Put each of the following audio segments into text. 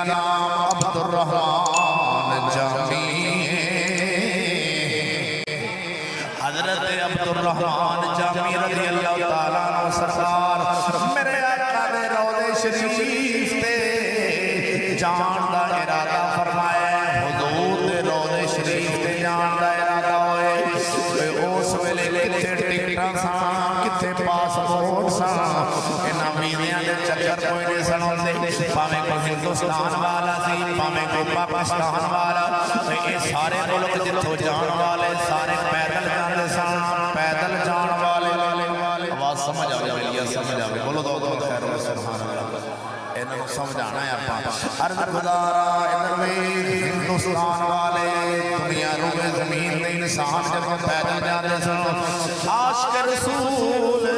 کا نام عبدالرحمن جامی حضرت عبدالرحمن جامی رضی اللہ تعالیٰ عنہ سرکار میرے آقا دے روضے شریف تے جان دا ارادہ فرمایا حضور دے روضے شریف تے جان دا ارادہ ہوئے اس ویلے کتے ٹکٹاں ساں کتے پاسپورٹ ساں انہاں ویزیاں دے چکر کوئی نہیں سنوندے پاویں کو ہندوستان والا سی پاویں کو پاکستان والا یہ سارے ملک جتھوں جان والے سارے پیدل جاندے سن پیدل جان والے آواز سمجھ آوے بھیا سمجھ آوے بولو دو خیر و سبحان اللہ انہوں سمجھانا ہے آپ عرض گزارا ادھر ہندوستان والے دنیا روح زمین دے انسان جب پیدل جاندے سن عاشق رسول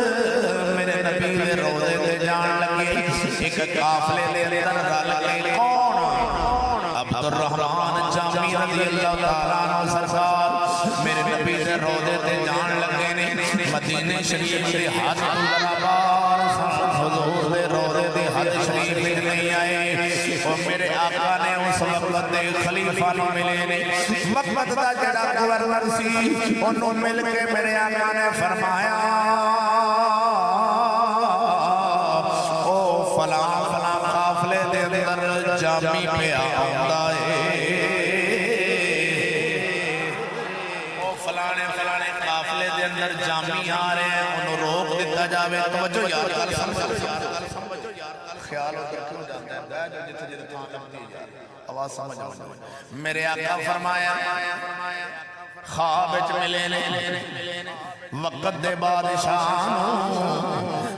میرے نبی دے روضے دے جان لگے ایک قافلے دے اندر رل کے کون عبدالرحمن جامی رضی اللہ تعالیٰ عنہ سرکار میرے نبی دے روضے دے جان لگے نے مدینہ شریف دے حد اللہ حضور دے روضے دے حد شریف نہیں آئے اور میرے آقا نے اس وقت دے خلیفہ نو ملے نے وقت دا جڑا گورنر سی انہوں مل کے میرے آقا نے فرمایا او فلاں فلاں قافلے دے اندر جامی پہ آؤندہ ہے او فلانے فلانے قافلے دے اندر جامی آ رہے ہیں انہوں روک دیتا جاوے توجہ یار کل خیال ہوتا کیوں جاتا ہے دائے جو جتھے جتھے تھا لگتی ہے آواز سمجھ آؤں میرے آقا فرمایا خواب اچ ملے نے وقت دے بادشاہ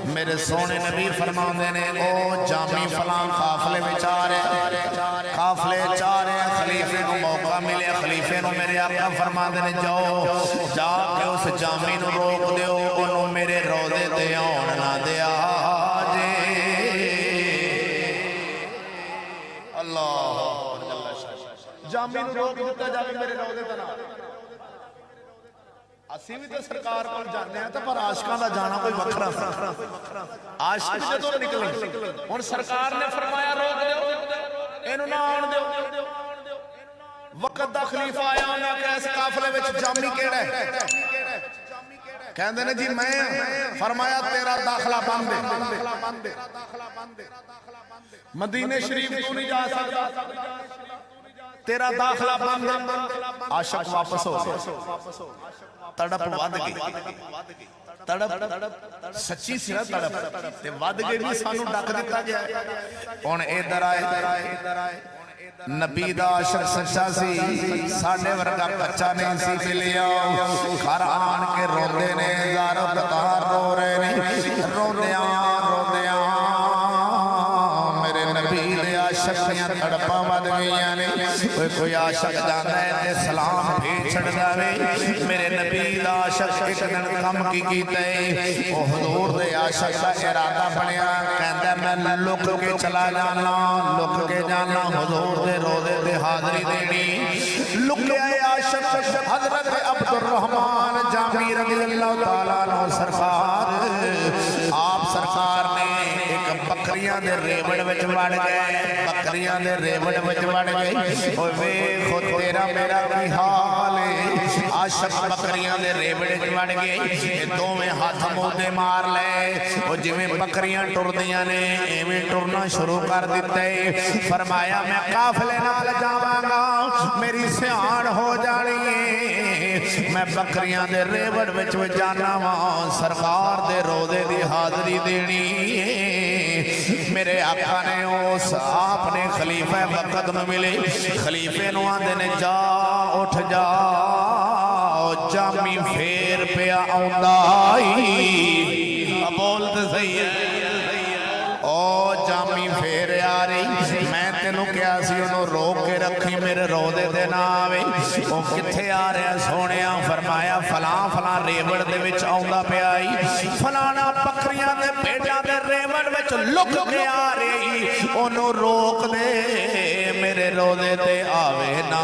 میرے سونے نبی فرماندے نے او جامی فلان قافلے میں چارے قافلے چارے خلیفے کو موقع ملے خلیفے نو میرے آقا فرماندے نے جاؤ جا کے اس جامی نو روک دیو انہوں میرے روضے دے آن نہ دیا جے اللہ جامی نو روک دیتا جامی میرے روضے دے نہ اسی بھی تو سرکار کو جانے ہیں پر عاشقاں دا جانا کوئی وکھرا سا عاشق جدوں نکلے ہن سرکار نے فرمایا روک دیو اینو نہ آن دیو وقت دا خلیفہ آیا انہاں کہ اس قافلے وچ جامی کیڑا ہے کہندے نے جی میں فرمایا تیرا داخلہ بند ہے مدینہ شریف تو نہیں جا سکتا تیرا داخلہ بند ہے عاشق واپس ہو تڑپ ود گئی تڑپ سچی سی نا تڑپ تے ود گئی بھی سانو ڈک دیتا گیا ہن ادھر آئے نبی دا عاشق سچا سی ساڈے ورگا بچہ نہیں سی ملیا گھر آن کے روندے نے ہزاروں قطار رو رہے نے روندیاں میرے نبی دے عاشق دیاں تڑپاں ود گئیاں نے کوئی عاشق جاندا ہے تے سلام بھیج چھڑدا وے میرے نبی دا عاشق ایک دن کم کی کیتا ہے او حضور دے عاشق دا ارادہ بنیا کہندا میں لک کے چلا جانا حضور دے روضے دے حاضری دینی لکے آئے عاشق حضرت عبدالرحمن جامی رضی اللہ تعالیٰ عنہ سرکار آپ سرکار نے ایک بکریاں دے ریوڑ وچ وڑ گئے بکریاں دے ریوڑ وچ وڑ گئے اوہ وے خود تیرا میرا کی حال ہے عاشق بکریاں دے ریوڑ وچ وڑ گئے دو میں ہاتھ مودے مار لے اوہ جویں بکریاں ٹر دیاں نے ایویں ٹرنا شروع کر دیتے فرمایا میں قافلے نال جاواں گا میری سیان ہو جانی ہے میں بکریاں دے ریوڑ وچ جانا واں سرکار دے روضے دی حاضری دینی ہے میرے آقا نے اس آپ نے خلیفہ وقت نو ملے خلیفے نو آندے نے جا اٹھ جا جامی پھیر پیا آؤندائی بولتے صحیح ہے او جامی پھیر آ رہی میں تینوں کیا سی انہوں روک کے رکھی میرے روضے دے ناوے او کتھے آ رہے ہیں سونیاں فرمایا فلاں فلاں ریوڑ دے وچ آؤندا پہ آئی فلانا بکریاں دے پیٹاں دے ریوڑ وچ لک کے آ رہی انہوں روک دے میرے روضے دے آوے نا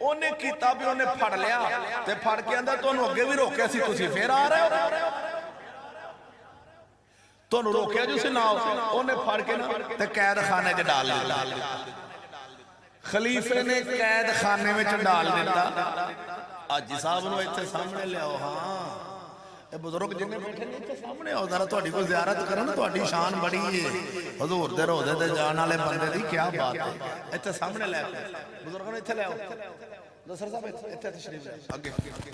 ਉਹਨੇ ਕੀਤਾ ਵੀ ਉਹਨੇ ਫੜ ਲਿਆ ਤੇ ਫੜ ਕੇ ਆਂਦਾ ਤੁਹਾਨੂੰ ਅੱਗੇ ਵੀ ਰੋਕਿਆ ਸੀ ਤੁਸੀਂ ਫੇਰ ਆ ਰਹੇ ਹੋ ਤੁਹਾਨੂੰ ਰੋਕਿਆ ਤੁਸੀਂ ਨਾ ਉਹਨੇ ਫੜ ਕੇ ਨਾ ਤੇ ਕੈਦਖਾਨੇ 'ਚ ਡਾਲ ਦਿੱਤਾ ਖਲੀਫੇ ਨੇ ਕੈਦਖਾਨੇ ਵਿੱਚ ਡਾਲ ਦਿੱਤਾ ਹਾਜੀ ਸਾਹਿਬ ਨੂੰ ਇੱਥੇ ਸਾਹਮਣੇ ਲਿਆਓ ਹਾਂ ਇਹ ਬਜ਼ੁਰਗ ਜਿੰਨੇ ਬੈਠੇ ਨੇ ਇੱਥੇ ਸਾਹਮਣੇ ਆਓ ਜ਼ਰਾ ਤੁਹਾਡੀ ਕੋਈ ਜ਼ਿਆਰਤ ਕਰਨ ਤੁਹਾਡੀ ਸ਼ਾਨ ਬੜੀ ਹੈ ਹਜ਼ੂਰ ਦੇ ਰੋਜ਼ੇ ਤੇ ਜਾਣ ਵਾਲੇ ਬੰਦੇ ਦੀ ਕੀ ਬਾਤ ਹੈ ਇੱਥੇ ਸਾਹਮਣੇ ਲੈ ਬਜ਼ੁਰਗਾਂ ਨੂੰ ਇੱਥੇ ਲਿਆਓ ਦਸਰ ਸਾਹਿਬ ਇੱਥੇ ਤਸ਼ਰੀਫ ਲੈ ਅੱਗੇ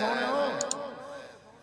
ਸੋਹਣਿਓ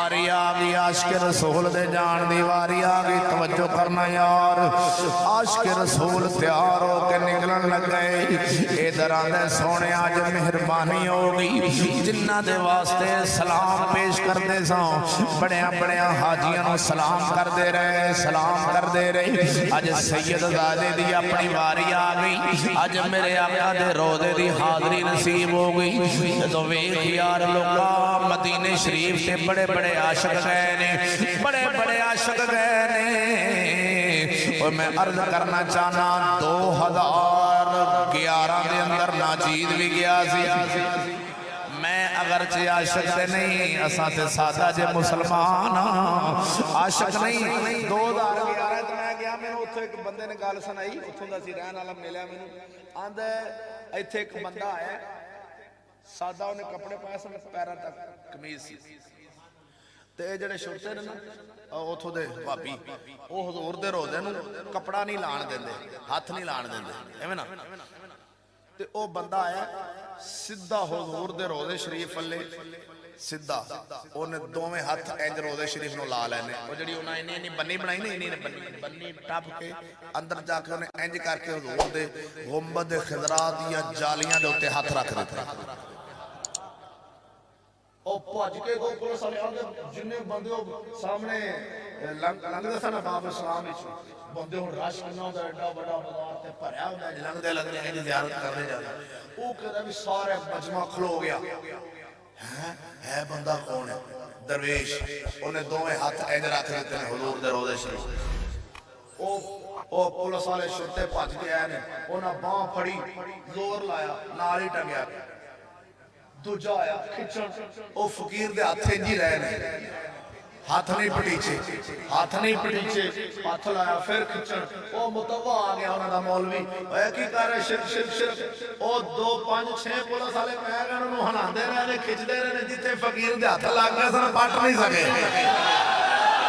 واری آ گئی عاشق رسول دے جان دی واری آ گئی توجہ کرنا یار عاشق رسول تیار ہو کے نکلن لگ گئے ادھر آندے سونے آج مہربانی ہو گئی جنہ دے واسطے سلام پیش کردے ساں بڑیاں بڑیاں حاجیاں نو سلام کردے رہے سلام کردے رہے اج سید زادے دی اپنی واری آ گئی اج میرے آقا دے روضے دی حاضری نصیب ہو گئی تو ویکھ یار لوگا مدینے شریف سے بڑے بڑے عاشق گئے نے بڑے بڑے عاشق گئے نے اور میں عرض کرنا چاہنا 2011 دے اندر ناچید بھی گیا سی میں اگرچہ عاشق سے نہیں اساں تے سادہ جے مسلمان عاشق نہیں 2011 تے میں گیا میں اتھے ایک بندے نے گل سنائی اتھوں دا سی رہن والا ملیا مینوں آندا ایتھے ایک بندہ آیا سادہ انہیں کپڑے پائے سن پیروں تک قمیض سی تے جڑے شرطے نے نا اتھوں دے بھابی او حضور دے روضے نوں کپڑا نہیں لان دیندے ہاتھ نہیں لان دیندے ایویں نا تے او بندہ آیا سیدھا حضور دے روضے شریف والے سیدھا اونے دوویں ہاتھ انج روضے شریف نو لا لینے او جڑی انہاں انہی بنی بنائی نا انہی بنی ٹپ کے اندر جا کے انہیں انج کر کے حضور دے گنبد خضرا دیا جالیاں دے اوتے ہاتھ رکھ دیتے او پھج کے کو پولیس والے آندے جننے بندے سامنے لنگدے سن باب اسلام وچ بندے ہن رش کنا ہوندا ایڈا بڑا بازار تے بھریا ہوندا لنگدے لگدے ہیں زیارت کرنے جاندے او کہدا بھی سارے مجمع کھلو گیا ہے بندہ کون ہے درویش انہیں دوویں ہاتھ انج رکھ دیتے ہیں حضور دے روضے شریف او پولیس والے شرطے بھج کے آئے نے انہاں باں پھڑی زور لایا نال ہی ٹنگیا دوجا آیا کھچن او فقیر دے ہاتھ انجی رہے نے ہاتھ نہیں پٹیچے ہاتھ لایا پھر کھچن او متوہ آ گیا انہاں دا مولوی اے کی کر رہے شرک او 2 5 6 پولیس والے پہ گئے انہوں ہلاندے رہے نے کھچدے رہے نے جتنے فقیر دے ہاتھ لگ گئے سن پٹ نہیں سکے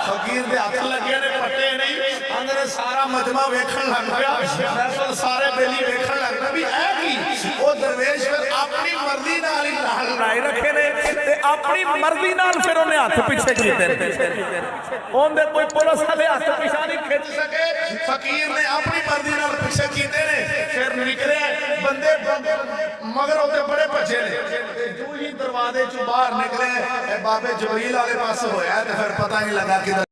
فقیر دے ہاتھ لگے نے پٹے نہیں اندر سارا مجمع ویکھن لگ گیا محفل سارے بیلی ویکھن لگ گیا بھی اے کی او درویش پھر اپنی مرضی نال ہی لڑائی رکھے نے تے اپنی مرضی نال پھر انہیں ہاتھ پیچھے کیتے اون دے کوئی پولیس والے ہاتھ پیچھے نہیں کھچ سکے فقیر نے اپنی مرضی نال پیچھے کیتے نے پھر نکلے بندے مگر اوتے بڑے بچے نے جو ہی دروازے چوں باہر نکلے اے بابے جبریل والے پاس ہویا تے پھر پتہ نہیں لگا کہ